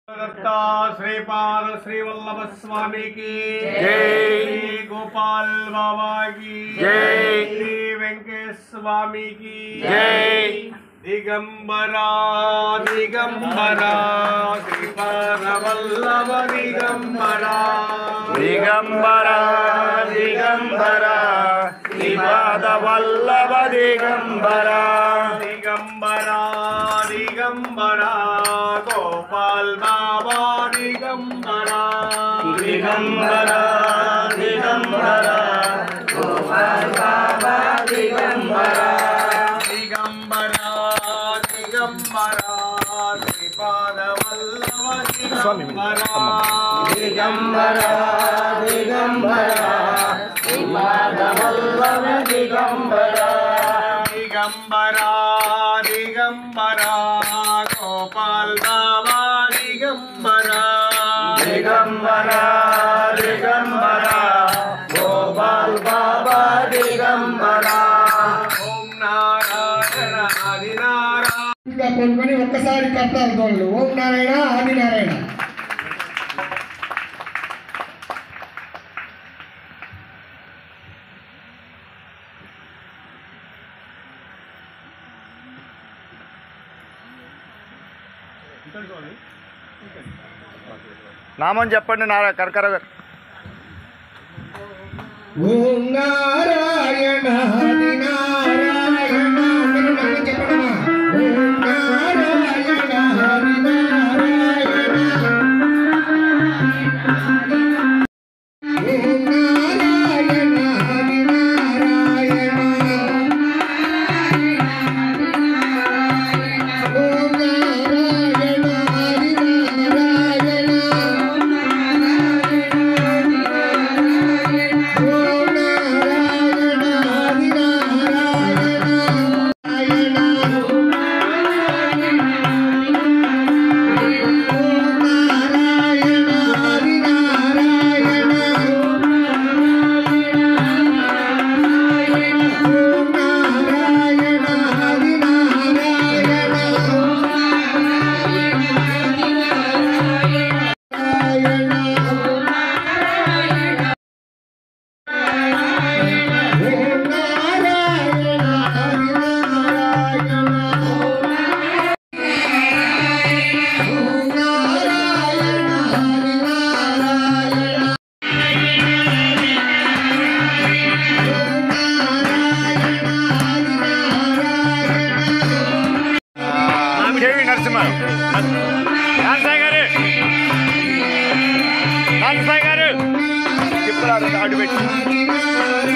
श्रीपाद श्री वल्लभ स्वामी की जय, गोपाल बाबा की जय, श्री वेंकटेश स्वामी की जय। दिगंबरा दिगंबरा श्रीपाद वल्लभ दिगंबरा, दिगंबरा दिगंबरा श्रीपाद वल्लभ दिगंबरा, दिगंबरा दिगंबरा गोपाल बाबा दिगंबरा, दिगंबरा दिगंबरा गोपाल बाबा दिगंबरा, दिगंबरा दिगंबरा श्रीपाद वल्लभ दिगंबरा, दिगंबरा दिगंबरा श्रीपाद वल्लभ दिगंबरा, दिगंबरा दिगंबरा गोपाल बाबा दिगंबरा, दिगंबरा दिगंबरा गोपाल बाबा दिगंबरा। ओम नारायण आदि नारायण ఒక్కసారి కట్టాలి గోళ్ళు। ఓం నారాయణ ఆది నారాయణ। నామం చెప్పండి కరకర గారు। ఓం నారాయణ హరి నారాయణ చెప్పండి। ఓం నారాయణ హరి నారాయణ, ఓం నారాయణ హరి నారాయణ, ఓం నారాయణ హరి నారాయణ, ఓం నారాయణ హరి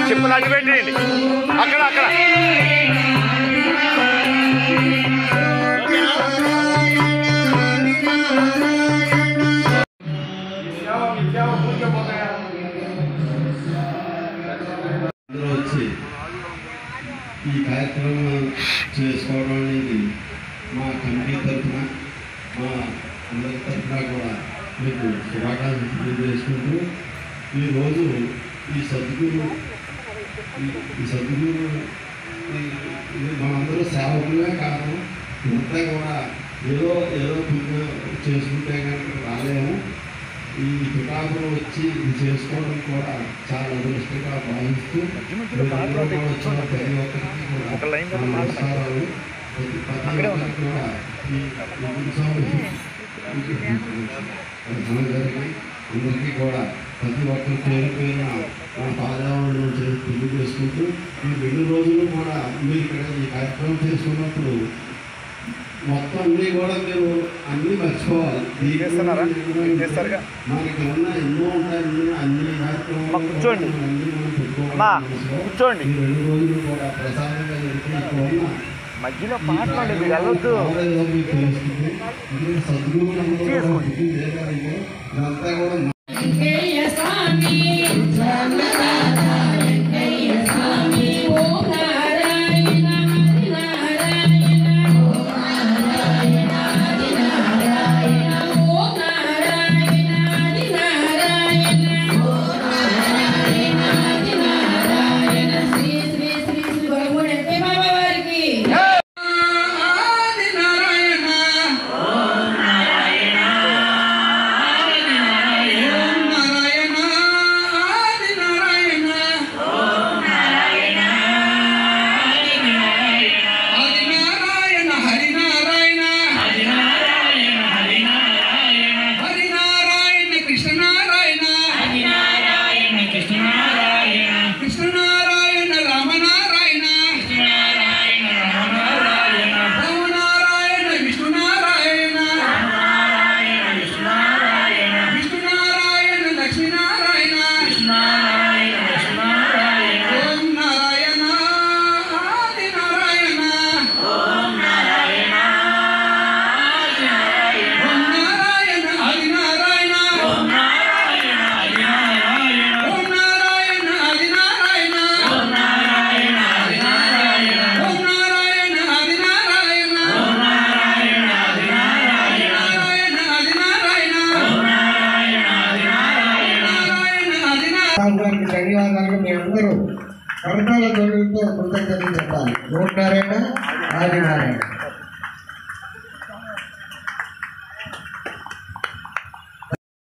చెప్పులు అడ్డు పెట్టండి అక్కడ అక్కడ। వచ్చి ఈ కార్యక్రమం చేసుకోవడం అనేది మా కమిటీ తరఫున మా అందరి తరఫున కూడా మీకు శుభాకాంక్షలు తెలియజేసుకుంటూ ఈరోజు ఈ సద్గురు మనందరూ సేవకులే కాదు, ఇంతా కూడా ఏదో పుణ్యం చేసుకుంటే కనుక రాలేము। ఈ పిఠాపురం వచ్చి ఇది చేసుకోవడం కూడా చాలా అదృష్టంగా భావిస్తూ వచ్చిన ప్రతి ఒక్కరికి కూడా నమస్కారాలు। ప్రతి ఒక్కరికి కూడా ఈ గురుస్వామి అందరికీ కూడా ప్రతి ఒక్కరి పేరు పేరున మన పాదయాత్రను తెలియజేసుకుంటూ ఈ 2 రోజులు కూడా మీరు ఇక్కడ ఈ కార్యక్రమం చేసుకున్నప్పుడు మొత్తం అన్నీ కూడా మీరు అన్నీ మర్చిపోవాలి। మనకి ఉన్న ఎన్నో ఉంటాయి, అన్ని కార్యక్రమాలు కూర్చోండి కూర్చోండి। ఈ 2 రోజులు కూడా ప్రసాదంగా జరిపి మధ్యలో పాటలు మీరు వెళ్ళొద్దు। సద్గురు ఇదంతా కూడా ధన్యవాదాలు. మీ అందరూ కర్ణాల ధ్వనులతో కృతజ్ఞతలు చెప్పాలి. ఓం నారాయణ ఆదినారాయణ.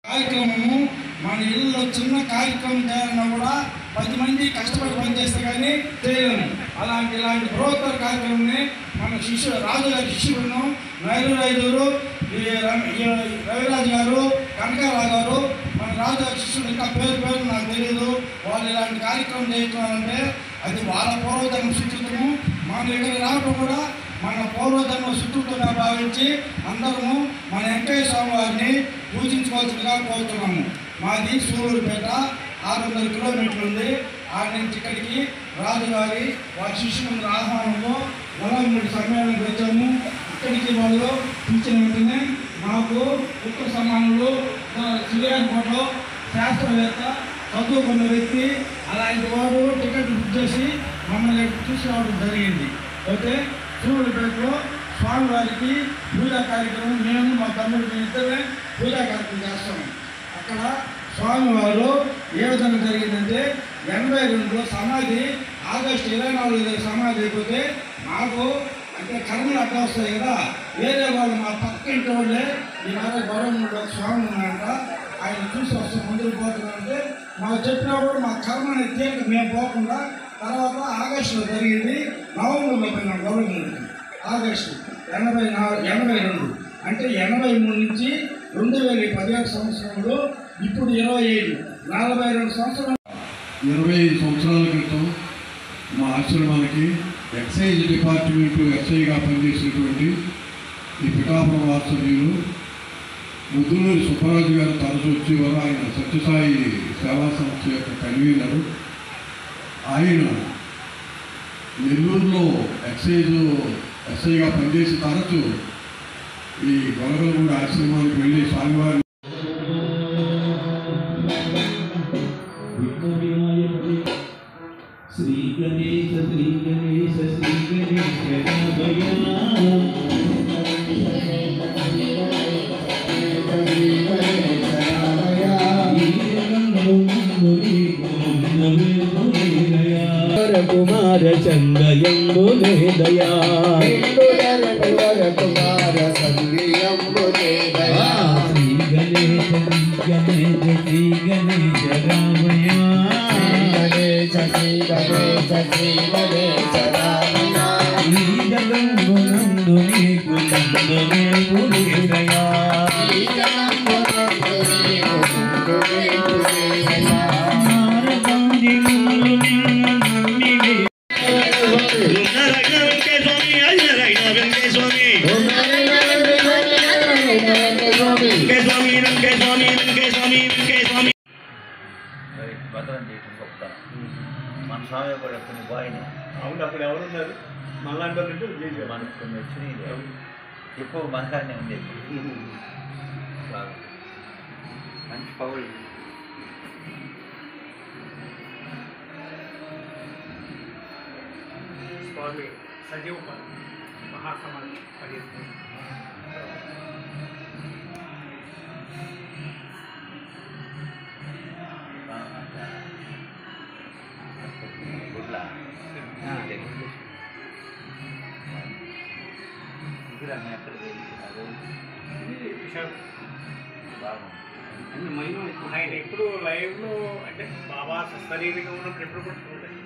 కార్యక్రమము మన ఇళ్ళలో చిన్న కార్యక్రమం చేయాలన్నా కూడా 10 మంది కష్టపడి పనిచేస్తే కానీ చేయలేము. ఇలాంటి బృహత్తర కార్యక్రమాన్ని మన రాజుగారి శిష్యులను నైరురైదురు రవిరాజు గారు, కనకారావు గారు, మన రాజుగారి శిష్యులు ఇంకా పేరు నాకు తెలియదు. వాళ్ళు ఇలాంటి కార్యక్రమం చేస్తున్నారంటే అది వాళ్ళ పూర్వజన్మ సుకృతము. మన ఇక్కడ రావడం కూడా మన పూర్వజన్మ సుకృతంగా భావించి అందరము మన వెంకయ్య స్వామి వారిని పూజించుకోవాల్సిందిగా కోరుతున్నాము. మాది సూళ్ళూరుపేట 600 కిలోమీటర్లు ఉంది. ఆడ నుంచి ఇక్కడికి రాజుగారి వారి శిష్యుల ఆహ్వానంలో వలంగుడి సమ్మేళనకు వచ్చాము. ఇక్కడికి వాళ్ళు పిలిచిన వెంటనే మాకు ఉత్తర సమానులు సుర్యాన్కోటలో శాస్త్రవేత్త చదువుకున్న వ్యక్తి అలాంటి వాడు టికెట్ బుక్ చేసి మమ్మల్ని తీసుకురావడం జరిగింది. అయితే సూళ్ళూరుపేటలో స్వామివారికి పూజా కార్యక్రమం మేము మా తమ్ముడు ఇద్దరే పూజా కార్యక్రమం చేస్తాము. అక్కడ స్వామివారు ఏ విధంగా జరిగిందంటే 82లో సమాధి ఆగస్టు 24 సమాధి అయిపోతే మాకు అంటే కర్మలు అడ్డా వస్తాయి కదా, వేరే వాళ్ళు మా పక్క ఇంటి వాళ్ళే ఈ మధ్య గొడవ స్వామి ఉన్నారంట, ఆయన చూసి వస్తే ముందుకు పోతున్నారంటే మాకు చెప్పినప్పుడు మా కర్మ అనేది తేలిక మేము పోకుండా తర్వాత ఆగస్టులో జరిగింది. నవంబర్లో పోయినాం గవర్నమెంట్ ఆగస్టు 82 అంటే 83 నుంచి 2017 సంవత్సరంలో ఇప్పుడు 27 42 సంవత్సరాలు. 25 సంవత్సరాల క్రితం మా ఆశ్రమానికి ఎక్సైజ్ డిపార్ట్మెంట్ ఎస్ఐగా పనిచేసినటువంటి ఈ పిఠాపురం వాస్తవ్యులు ముద్దులూరి సుబ్బరాజు గారు తరచు వచ్చేవారు. ఆయన సత్యసాయి సేవా సంస్థ యొక్క కన్వీనరు. ఆయన నెల్లూరులో ఎస్ఐగా పనిచేసి తరచు ఈ గొలగలగూడ ఆశ్రమానికి వెళ్ళి స్వామివారి శ్రీ గణేశ శ్రీ గణేశ శ్రీ గణేశ కుమార చందయంబు దయా కుమార సంధ్యంబు దయా. శ్రీ గణేశ శ్రీ గణేశ రామయ గణేశ శ్రీ గణేశ శ్రీ గణేశ రామయ. శ్రీ జగంబునందు నీకు నందనేపు దయా భద్రం చేయడం గొప్పతనం. మన స్వామి కూడా కొన్ని బాయిని అవును. అప్పుడు ఎవరున్నారు మళ్ళాంటి మనకు కొన్ని వచ్చినాయి, ఎక్కువ మనకానే ఉండేది. మంచి పౌరులు. స్వామి సజీవ మహాసమాధి పర్యటన ఆయన ఎప్పుడు లైవ్లో అంటే బాబా సశరీరంగా ఉన్నప్పుడు ఎప్పుడు కూడా చూడండి.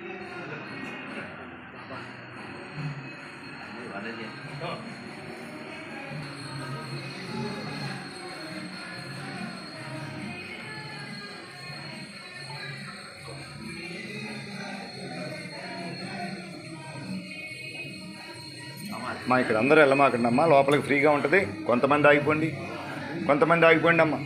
మా ఇక్కడ అందరూ వెళ్ళమాకండి అమ్మా, లోపలికి ఫ్రీగా ఉంటుంది. కొంతమంది ఆగిపోండి అమ్మా.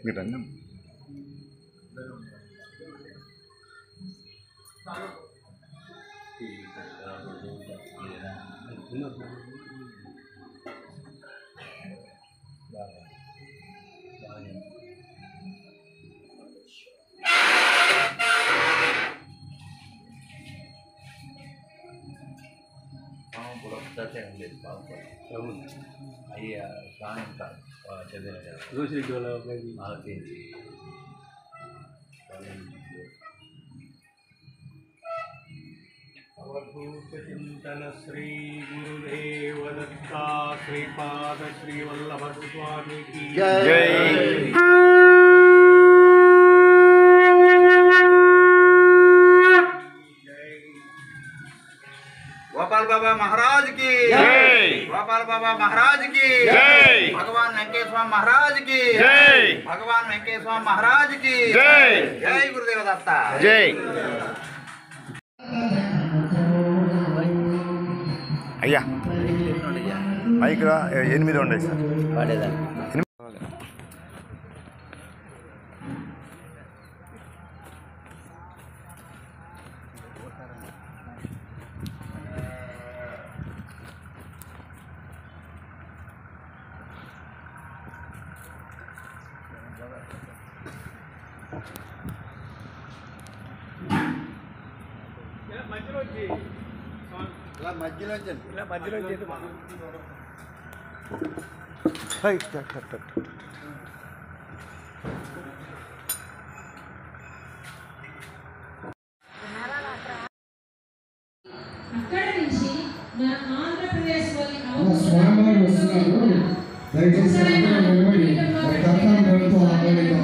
మీరు రండి. లేదు బాగుపడి అయ్యా సాయంత్రం చదివారు రోషిరెడ్డి వాళ్ళ ఆలోచించి చింతన శ్రీ గురుదేవ దత్తా శ్రీపాద శ్రీ వల్లభ స్వామికి జై. गोपाल बाबा महाराज की जय। गोपाल बाबा महाराज की जय। भगवान वेंकटेश्वर महाराज की जय। भगवान वेंकटेश्वर महाराज की जय। जय गुरुदेव दत्ता జై. అయ్యా మైక్ 8 ఉన్నాయి సార్. హై, టక్, టక్, టక్, టక్. అక్కడ నుంచి మన ఆంధ్రప్రదేశ్ వాళ్ళకి స్వామివారు వస్తున్నారు. దయచేసి అందరూ నిలబడి కర్తాంతో ఆపలేక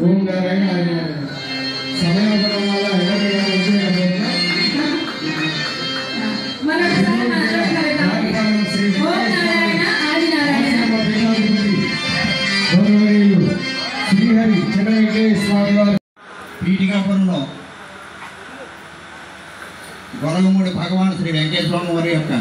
ఓం నారాయణ ఆయన సమయాభరణం వల్ల శ్రీహరి చంద్రవెంకటేశ్వర స్వామి వారు పీఠికాపురంలో గొలగమూడి భగవాన్ శ్రీ వెంకటేశ్వర వారి యొక్క